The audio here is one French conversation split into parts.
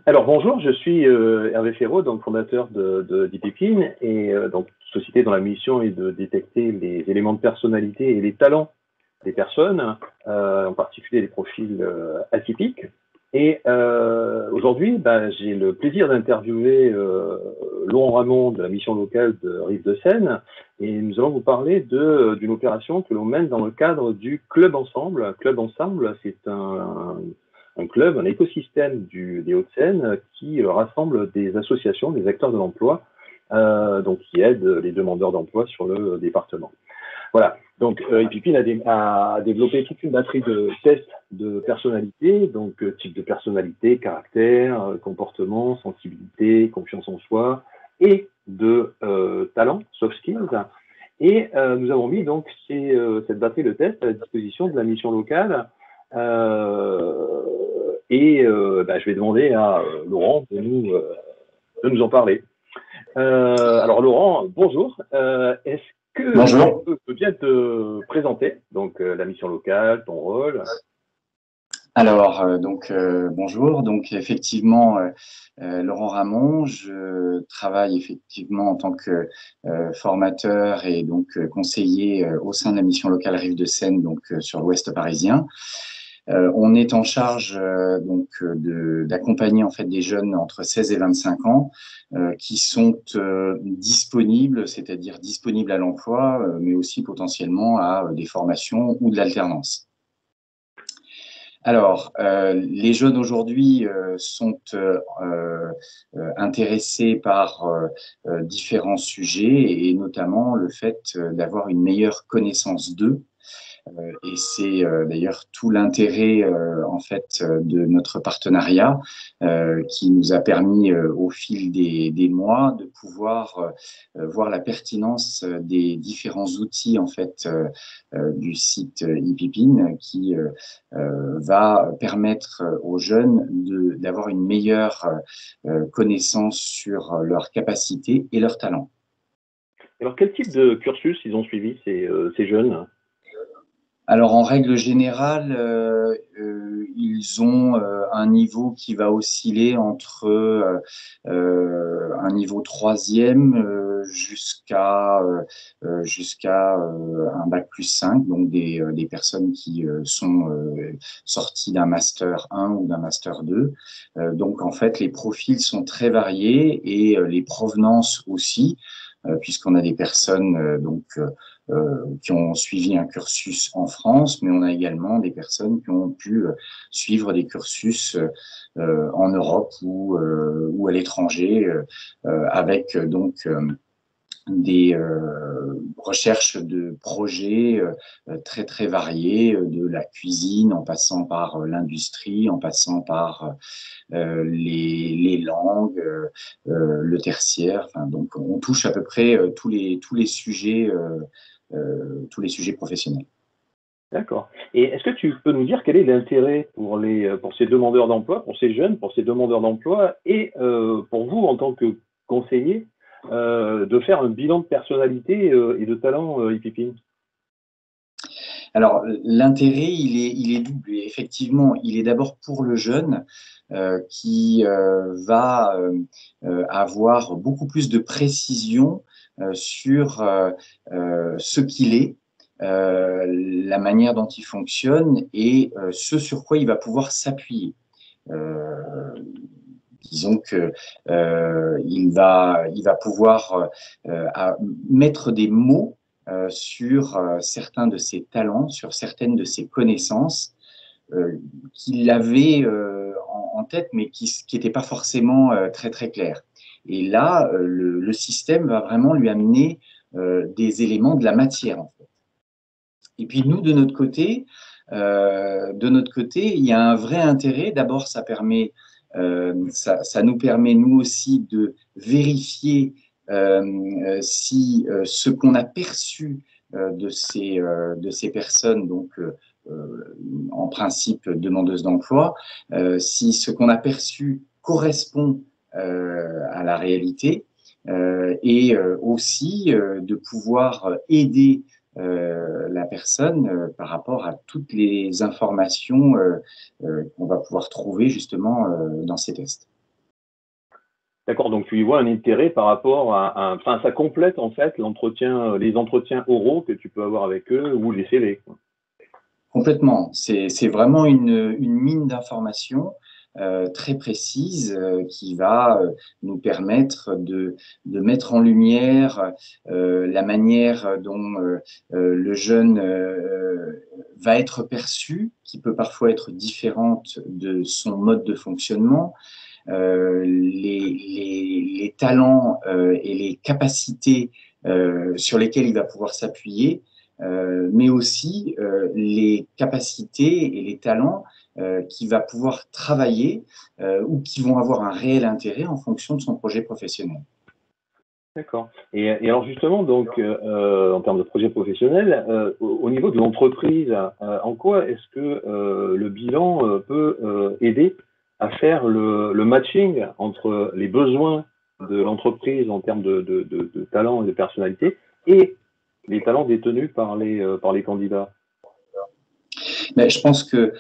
Alors bonjour, je suis Hervé Ferraud, donc fondateur d'IPPIN, et donc société dont la mission est de détecter les éléments de personnalité et les talents des personnes, en particulier les profils atypiques. Et aujourd'hui, j'ai le plaisir d'interviewer Laurent Ramon de la mission locale de Rive-de-Seine, et nous allons vous parler d'une opération que l'on mène dans le cadre du Club Ensemble. Club Ensemble, c'est un club, un écosystème des Hauts-de-Seine qui rassemble des associations, des acteurs de l'emploi, donc qui aident les demandeurs d'emploi sur le département. Voilà, donc IPPIN a développé toute une batterie de tests de personnalité, donc type de personnalité, caractère, comportement, sensibilité, confiance en soi, et de talent, soft skills. Et nous avons mis donc cette batterie de tests à la disposition de la mission locale. Je vais demander à Laurent de nous en parler. Alors Laurent, bonjour. Est-ce que Bonjour. tu peux bien te présenter, donc la mission locale, ton rôle? Alors, bonjour. Donc, effectivement, Laurent Ramon, je travaille effectivement en tant que formateur et donc conseiller au sein de la mission locale Rive-de-Seine, donc sur l'Ouest parisien. On est en charge d'accompagner en fait des jeunes entre 16 et 25 ans qui sont disponibles, c'est-à-dire disponibles à l'emploi, mais aussi potentiellement à des formations ou de l'alternance. Alors, les jeunes aujourd'hui sont intéressés par différents sujets et notamment le fait d'avoir une meilleure connaissance d'eux. Et c'est d'ailleurs tout l'intérêt en fait de notre partenariat qui nous a permis au fil des mois de pouvoir voir la pertinence des différents outils en fait du site IPPIN qui va permettre aux jeunes d'avoir une meilleure connaissance sur leurs capacités et leurs talents. Alors quel type de cursus ils ont suivi ces jeunes? Alors, en règle générale, ils ont un niveau qui va osciller entre un niveau troisième jusqu'à un bac plus 5, donc des personnes qui sont sorties d'un master 1 ou d'un master 2. Donc, en fait, les profils sont très variés et les provenances aussi, puisqu'on a des personnes qui ont suivi un cursus en France, mais on a également des personnes qui ont pu suivre des cursus en Europe ou à l'étranger, avec donc des recherches de projets très très variés, de la cuisine en passant par l'industrie, en passant par les langues, le tertiaire. Enfin, donc on touche à peu près tous les sujets professionnels. D'accord. Et est-ce que tu peux nous dire quel est l'intérêt pour ces demandeurs d'emploi, pour ces jeunes, pour ces demandeurs d'emploi, et pour vous en tant que conseiller, de faire un bilan de personnalité et de talent IPPIN? Alors, l'intérêt, il est double. Et effectivement, il est d'abord pour le jeune qui va avoir beaucoup plus de précision sur ce qu'il est, la manière dont il fonctionne et ce sur quoi il va pouvoir s'appuyer. Disons que il va pouvoir mettre des mots sur certains de ses talents, sur certaines de ses connaissances qu'il avait en tête, mais qui n'étaient pas forcément très très claires. Et là, le système va vraiment lui amener des éléments de la matière, en fait. Et puis nous, de notre côté, il y a un vrai intérêt. D'abord, ça nous permet nous aussi de vérifier si ce qu'on a perçu de ces personnes, donc en principe demandeuses d'emploi, si ce qu'on a perçu correspond à la réalité, et aussi de pouvoir aider la personne par rapport à toutes les informations qu'on va pouvoir trouver justement dans ces tests. D'accord, donc tu y vois un intérêt par rapport enfin, ça complète en fait l'entretien, les entretiens oraux que tu peux avoir avec eux ou les CV, quoi. Complètement. C'est vraiment une mine d'informations très précise qui va nous permettre de mettre en lumière la manière dont le jeune va être perçu, qui peut parfois être différente de son mode de fonctionnement, les talents et les capacités sur lesquelles il va pouvoir s'appuyer, mais aussi les capacités et les talents qu'il va pouvoir travailler ou qui vont avoir un réel intérêt en fonction de son projet professionnel. D'accord. Et alors justement, donc, en termes de projet professionnel, au niveau de l'entreprise, en quoi est-ce que le bilan peut aider à faire le matching entre les besoins de l'entreprise en termes de talent et de personnalité et les talents détenus par les candidats? Mais je pense que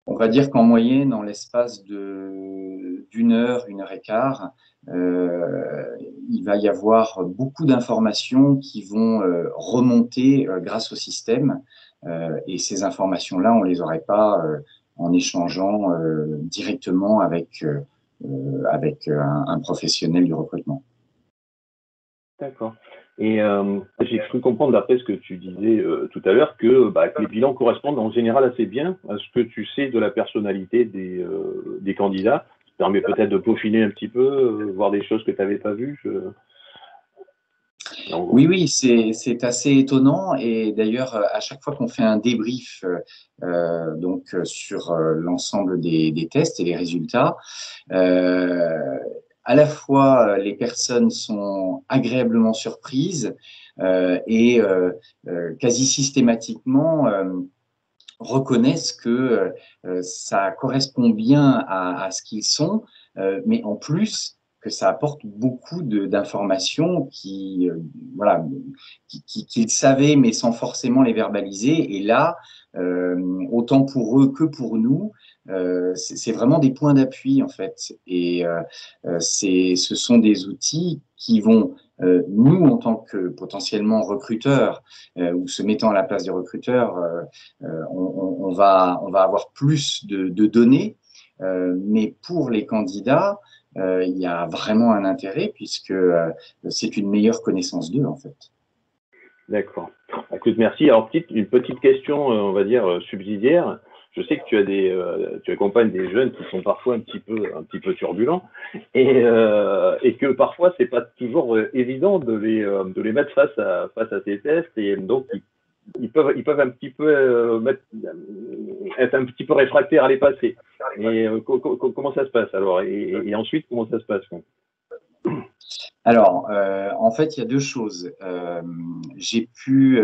on va dire qu'en moyenne, en l'espace d'une heure, 1 heure et quart, il va y avoir beaucoup d'informations qui vont remonter grâce au système. Et ces informations-là, on ne les aurait pas en échangeant directement avec un professionnel du recrutement. D'accord. Et j'ai cru comprendre, d'après ce que tu disais tout à l'heure, que les bilans correspondent en général assez bien à ce que tu sais de la personnalité des candidats. Ça permet peut-être de peaufiner un petit peu, voir des choses que tu n'avais pas vues. Oui, oui, c'est assez étonnant. Et d'ailleurs, à chaque fois qu'on fait un débrief sur l'ensemble des tests et les résultats, à la fois les personnes sont agréablement surprises et quasi systématiquement reconnaissent que ça correspond bien à ce qu'ils sont, mais en plus que ça apporte beaucoup d'informations voilà, qu'ils savaient mais sans forcément les verbaliser. Et là, autant pour eux que pour nous, c'est vraiment des points d'appui en fait. Et ce sont des outils qui vont nous, en tant que potentiellement recruteurs ou se mettant à la place des recruteurs, on va avoir plus de données, mais pour les candidats, il y a vraiment un intérêt puisque c'est une meilleure connaissance d'eux en fait. D'accord. Écoute, merci. Alors, une petite question, on va dire, subsidiaire. Je sais que tu accompagnes des jeunes qui sont parfois un petit peu turbulents et que parfois c'est pas toujours évident de les mettre face à ces tests et donc ils peuvent un petit peu être un petit peu réfractaires à les passer. Et comment ça se passe alors et ensuite comment ça se passe, quoi? Alors, en fait, il y a deux choses. J'ai pu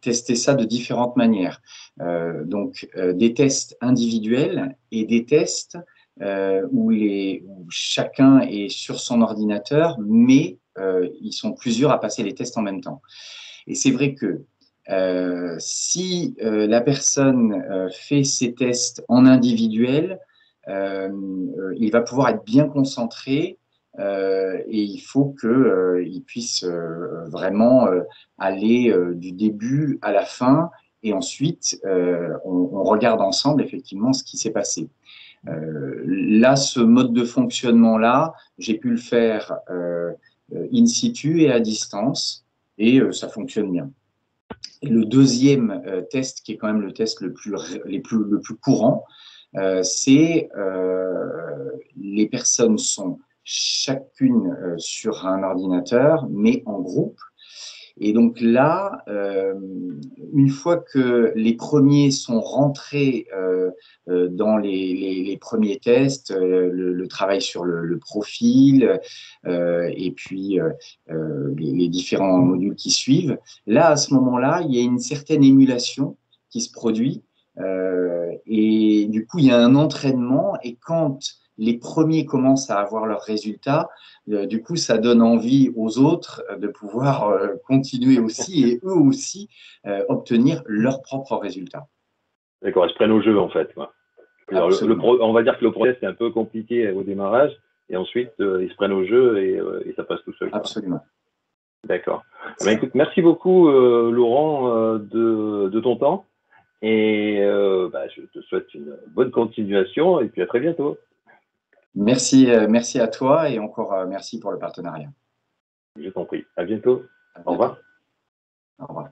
tester ça de différentes manières. Des tests individuels et des tests où chacun est sur son ordinateur, mais ils sont plusieurs à passer les tests en même temps. Et c'est vrai que si la personne fait ses tests en individuel, il va pouvoir être bien concentré et il faut qu'il puisse vraiment aller du début à la fin et ensuite on regarde ensemble effectivement ce qui s'est passé. Là, ce mode de fonctionnement-là, j'ai pu le faire in situ et à distance et ça fonctionne bien. Et le deuxième test, qui est quand même le test le plus courant, c'est les personnes sont chacune sur un ordinateur, mais en groupe. Et donc là, une fois que les premiers sont rentrés dans les premiers tests, le travail sur le profil et puis les différents modules qui suivent, là, à ce moment-là, il y a une certaine émulation qui se produit et du coup, il y a un entraînement et quand les premiers commencent à avoir leurs résultats, du coup, ça donne envie aux autres de pouvoir continuer aussi et eux aussi obtenir leurs propres résultats. D'accord, ils se prennent au jeu en fait, quoi. Alors, Absolument. on va dire que le process est un peu compliqué au démarrage, et ensuite ils se prennent au jeu et ça passe tout seul. Absolument. D'accord. Écoute, merci beaucoup Laurent de ton temps et je te souhaite une bonne continuation et puis à très bientôt. Merci, merci à toi et encore merci pour le partenariat. Je t'en prie. À bientôt. À bientôt. Au revoir. Au revoir.